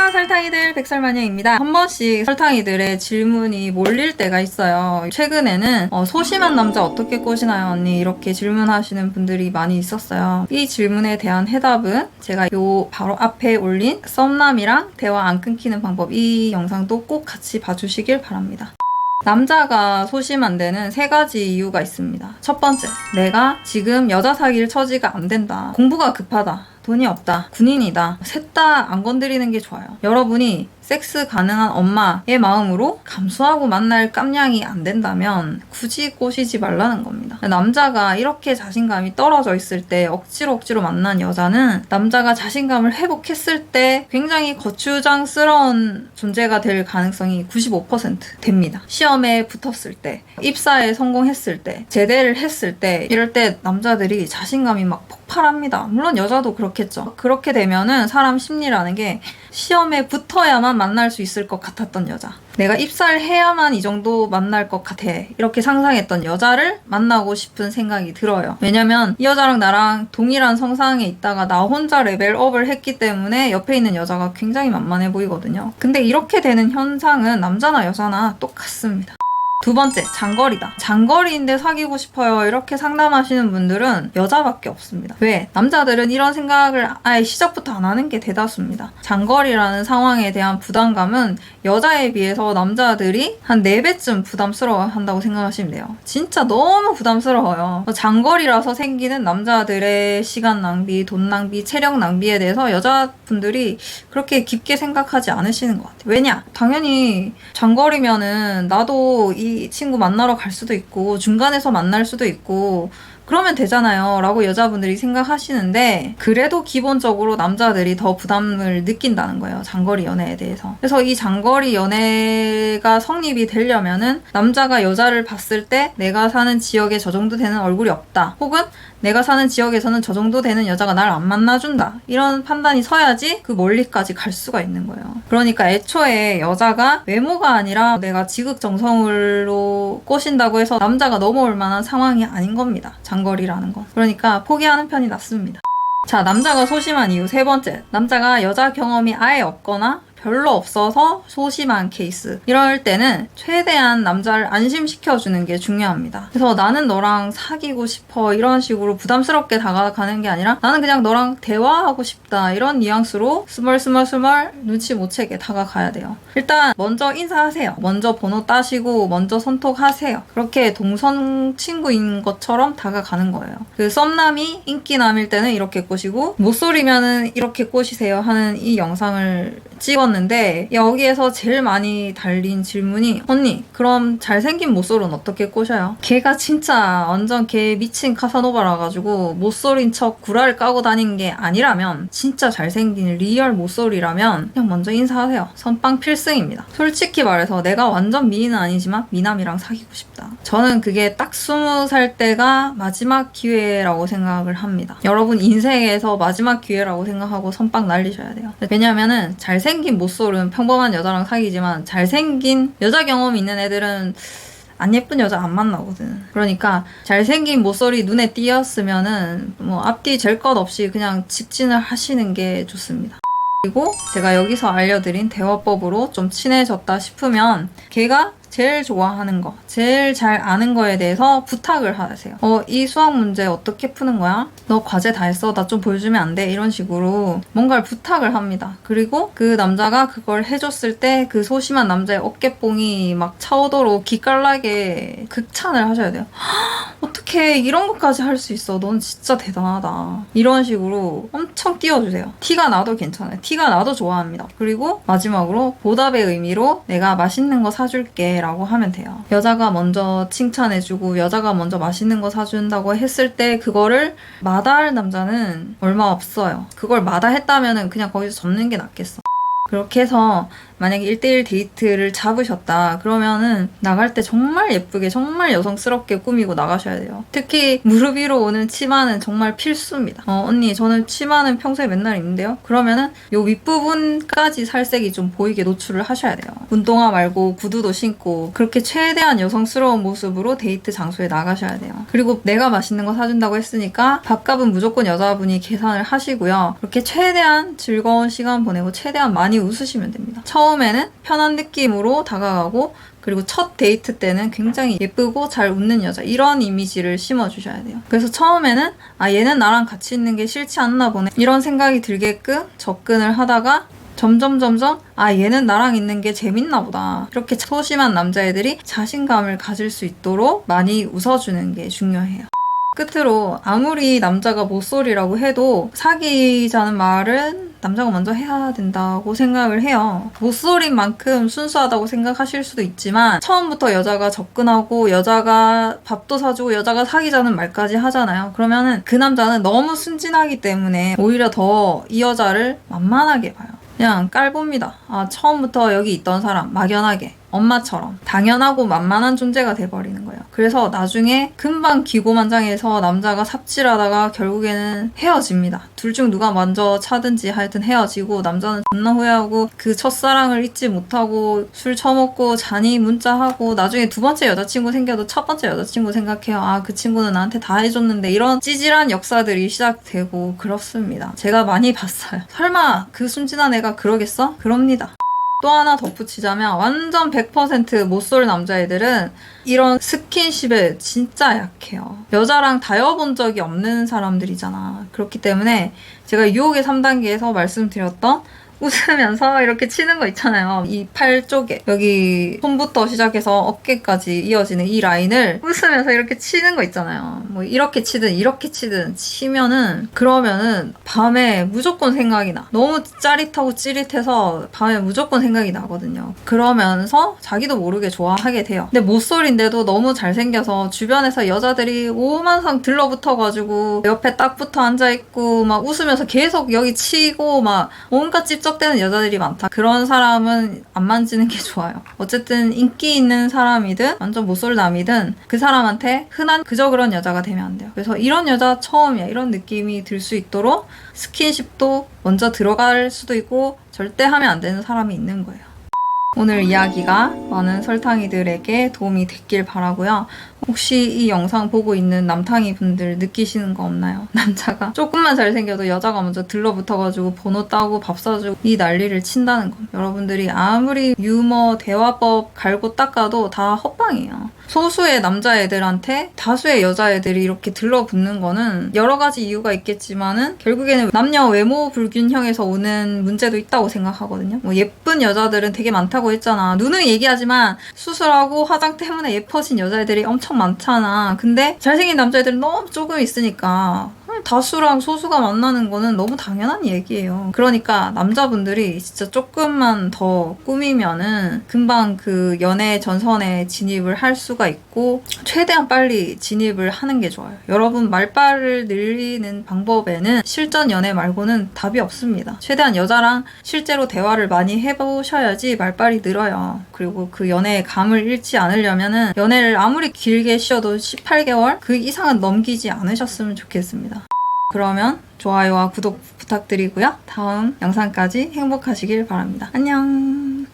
안녕 설탕이들 백설마녀입니다. 한 번씩 설탕이들의 질문이 몰릴 때가 있어요. 최근에는 소심한 남자 어떻게 꼬시나요 언니? 이렇게 질문하시는 분들이 많이 있었어요. 이 질문에 대한 해답은 제가 요 바로 앞에 올린 썸남이랑 대화 안 끊기는 방법, 이 영상도 꼭 같이 봐주시길 바랍니다. 남자가 소심한 데는 3가지 이유가 있습니다. 첫 번째, 내가 지금 여자 사귈 처지가 안 된다. 공부가 급하다. 돈이 없다. 군인이다. 셋 다 안 건드리는 게 좋아요. 여러분이 섹스 가능한 엄마의 마음으로 감수하고 만날 깜냥이 안 된다면 굳이 꼬시지 말라는 겁니다. 남자가 이렇게 자신감이 떨어져 있을 때 억지로 만난 여자는 남자가 자신감을 회복했을 때 굉장히 거추장스러운 존재가 될 가능성이 95% 됩니다. 시험에 붙었을 때, 입사에 성공했을 때, 제대를 했을 때, 이럴 때 남자들이 자신감이 막 폭발합니다. 물론 여자도 그렇겠죠. 그렇게 되면은 사람 심리라는 게 시험에 붙어야만 만날 수 있을 것 같았던 여자, 내가 입사를 해야만 이 정도 만날 것 같아, 이렇게 상상했던 여자를 만나고 싶은 생각이 들어요. 왜냐면 이 여자랑 나랑 동일한 성상에 있다가 나 혼자 레벨업을 했기 때문에 옆에 있는 여자가 굉장히 만만해 보이거든요. 근데 이렇게 되는 현상은 남자나 여자나 똑같습니다. 두 번째, 장거리다. 장거리인데 사귀고 싶어요. 이렇게 상담하시는 분들은 여자밖에 없습니다. 왜? 남자들은 이런 생각을 아예 시작부터 안 하는 게 대다수입니다. 장거리라는 상황에 대한 부담감은 여자에 비해서 남자들이 한 4배쯤 부담스러워 한다고 생각하시면 돼요. 진짜 너무 부담스러워요. 장거리라서 생기는 남자들의 시간 낭비, 돈 낭비, 체력 낭비에 대해서 여자분들이 그렇게 깊게 생각하지 않으시는 것 같아요. 왜냐? 당연히 장거리면은 나도 이 친구 만나러 갈 수도 있고 중간에서 만날 수도 있고 그러면 되잖아요 라고 여자분들이 생각하시는데, 그래도 기본적으로 남자들이 더 부담을 느낀다는 거예요, 장거리 연애에 대해서. 그래서 이 장거리 연애가 성립이 되려면은 남자가 여자를 봤을 때 내가 사는 지역에 저 정도 되는 얼굴이 없다, 혹은 내가 사는 지역에서는 저 정도 되는 여자가 날 안 만나준다, 이런 판단이 서야지 그 멀리까지 갈 수가 있는 거예요. 그러니까 애초에 여자가 외모가 아니라 내가 지극정성으로 꼬신다고 해서 남자가 넘어올 만한 상황이 아닌 겁니다, 장거리라는 건. 그러니까 포기하는 편이 낫습니다. 자, 남자가 소심한 이유 3번째, 남자가 여자 경험이 아예 없거나 별로 없어서 소심한 케이스. 이럴 때는 최대한 남자를 안심시켜주는 게 중요합니다. 그래서 나는 너랑 사귀고 싶어, 이런 식으로 부담스럽게 다가가는 게 아니라 나는 그냥 너랑 대화하고 싶다, 이런 뉘앙스로 스멀 눈치 못 채게 다가가야 돼요. 일단 먼저 인사하세요. 먼저 번호 따시고 먼저 손톱하세요. 그렇게 동성 친구인 것처럼 다가가는 거예요. 그 썸남이 인기남일 때는 이렇게 꼬시고 못소리면은 이렇게 꼬시세요 하는 이 영상을 찍었는데, 여기에서 제일 많이 달린 질문이, 언니 그럼 잘생긴 모쏠은 어떻게 꼬셔요? 걔가 진짜 완전 걔 미친 카사노바라 가지고 못쏠인 척 구라를 까고 다니는 게 아니라면, 진짜 잘생긴 리얼 모쏠이라면 그냥 먼저 인사하세요. 선빵 필승입니다. 솔직히 말해서 내가 완전 미인은 아니지만 미남이랑 사귀고 싶다, 저는 그게 딱 20살 때가 마지막 기회라고 생각을 합니다. 여러분 인생에서 마지막 기회라고 생각하고 선빵 날리셔야 돼요. 왜냐면은 잘생긴 모쏠은 평범한 여자랑 사귀지만 잘생긴 여자 경험이 있는 애들은 안 예쁜 여자 안 만나거든. 그러니까 잘생긴 모쏠이 눈에 띄었으면은 뭐 앞뒤 잴 것 없이 그냥 직진을 하시는 게 좋습니다. 그리고 제가 여기서 알려드린 대화법으로 좀 친해졌다 싶으면 걔가 제일 좋아하는 거, 제일 잘 아는 거에 대해서 부탁을 하세요. 이 수학 문제 어떻게 푸는 거야? 너 과제 다 했어? 나 좀 보여주면 안 돼? 이런 식으로 뭔가를 부탁을 합니다. 그리고 그 남자가 그걸 해줬을 때 그 소심한 남자의 어깨뽕이 막 차오도록 기깔나게 극찬을 하셔야 돼요. 어떻게 이런 것까지 할 수 있어? 넌 진짜 대단하다. 이런 식으로 엄청 띄워주세요. 티가 나도 괜찮아요. 티가 나도 좋아합니다. 그리고 마지막으로 보답의 의미로 내가 맛있는 거 사줄게 라고 하면 돼요. 여자가 먼저 칭찬해주고 여자가 먼저 맛있는 거 사준다고 했을 때 그거를 마다할 남자는 얼마 없어요. 그걸 마다했다면 그냥 거기서 접는 게 낫겠어. 그렇게 해서 만약에 1대1 데이트를 잡으셨다 그러면은 나갈 때 정말 예쁘게, 정말 여성스럽게 꾸미고 나가셔야 돼요. 특히 무릎 위로 오는 치마는 정말 필수입니다. 언니 저는 치마는 평소에 맨날 입는데요? 그러면은 요 윗부분까지 살색이 좀 보이게 노출을 하셔야 돼요. 운동화 말고 구두도 신고 그렇게 최대한 여성스러운 모습으로 데이트 장소에 나가셔야 돼요. 그리고 내가 맛있는 거 사준다고 했으니까 밥값은 무조건 여자분이 계산을 하시고요. 그렇게 최대한 즐거운 시간 보내고 최대한 많이 많이 웃으시면 됩니다. 처음에는 편한 느낌으로 다가가고 그리고 첫 데이트 때는 굉장히 예쁘고 잘 웃는 여자 이런 이미지를 심어주셔야 돼요. 그래서 처음에는 얘는 나랑 같이 있는 게 싫지 않나 보네 이런 생각이 들게끔 접근을 하다가 점점 얘는 나랑 있는 게 재밌나 보다 이렇게 소심한 남자애들이 자신감을 가질 수 있도록 많이 웃어주는 게 중요해요. 끝으로 아무리 남자가 모쏠이라고 해도 사귀자는 말은 남자가 먼저 해야 된다고 생각을 해요. 모쏠인 만큼 순수하다고 생각하실 수도 있지만 처음부터 여자가 접근하고 여자가 밥도 사주고 여자가 사귀자는 말까지 하잖아요. 그러면은 그 남자는 너무 순진하기 때문에 오히려 더 이 여자를 만만하게 봐요. 그냥 깔봅니다. 처음부터 여기 있던 사람 막연하게 엄마처럼 당연하고 만만한 존재가 돼버리는 거예요. 그래서 나중에 금방 기고만장해서 남자가 삽질하다가 결국에는 헤어집니다. 둘 중 누가 먼저 차든지 하여튼 헤어지고 남자는 존나 후회하고 그 첫사랑을 잊지 못하고 술 처먹고 잔이 문자하고 나중에 두 번째 여자친구 생겨도 첫 번째 여자친구 생각해요. 그 친구는 나한테 다 해줬는데 이런 찌질한 역사들이 시작되고 그렇습니다. 제가 많이 봤어요. 설마 그 순진한 애가 그러겠어? 그럽니다. 또 하나 덧붙이자면 완전 100% 못쏠 남자애들은 이런 스킨십에 진짜 약해요. 여자랑 다여본 적이 없는 사람들이잖아. 그렇기 때문에 제가 유혹의 3단계에서 말씀드렸던 웃으면서 이렇게 치는 거 있잖아요. 이 팔 쪽에 여기 손부터 시작해서 어깨까지 이어지는 이 라인을 웃으면서 이렇게 치는 거 있잖아요. 뭐 이렇게 치든 이렇게 치든 치면은 그러면은 밤에 무조건 생각이 나. 너무 짜릿하고 찌릿해서 밤에 무조건 생각이 나거든요. 그러면서 자기도 모르게 좋아하게 돼요. 근데 모쏠인데도 너무 잘생겨서 주변에서 여자들이 오만상 들러붙어가지고 옆에 딱 붙어 앉아있고 막 웃으면서 계속 여기 치고 막 온갖 찝쩍대는 여자들이 많다. 그런 사람은 안 만지는 게 좋아요. 어쨌든 인기 있는 사람이든 완전 못쏠남이든 그 사람한테 흔한 그저 그런 여자가 되면 안 돼요. 그래서 이런 여자 처음이야 이런 느낌이 들 수 있도록 스킨십도 먼저 들어갈 수도 있고 절대 하면 안 되는 사람이 있는 거예요. 오늘 이야기가 많은 설탕이들에게 도움이 됐길 바라고요. 혹시 이 영상 보고 있는 남탕이 분들 느끼시는 거 없나요? 남자가 조금만 잘생겨도 여자가 먼저 들러붙어가지고 번호 따고 밥 사주고 이 난리를 친다는 거. 여러분들이 아무리 유머, 대화법 갈고 닦아도 다 헛방이에요. 소수의 남자애들한테 다수의 여자애들이 이렇게 들러붙는 거는 여러 가지 이유가 있겠지만은 결국에는 남녀 외모 불균형에서 오는 문제도 있다고 생각하거든요. 뭐 예쁜 여자들은 되게 많다고 했잖아. 누누이 얘기하지만 수술하고 화장 때문에 예뻐진 여자애들이 엄청 많잖아. 근데 잘생긴 남자애들은 너무 조금 있으니까 다수랑 소수가 만나는 거는 너무 당연한 얘기예요. 그러니까 남자분들이 진짜 조금만 더 꾸미면은 금방 그 연애 전선에 진입을 할 수가 있고 최대한 빨리 진입을 하는 게 좋아요. 여러분 말빨을 늘리는 방법에는 실전 연애 말고는 답이 없습니다. 최대한 여자랑 실제로 대화를 많이 해보셔야지 말빨이 늘어요. 그리고 그 연애의 감을 잃지 않으려면은 연애를 아무리 길게 쉬어도 18개월 그 이상은 넘기지 않으셨으면 좋겠습니다. 그러면 좋아요와 구독 부탁드리고요. 다음 영상까지 행복하시길 바랍니다. 안녕.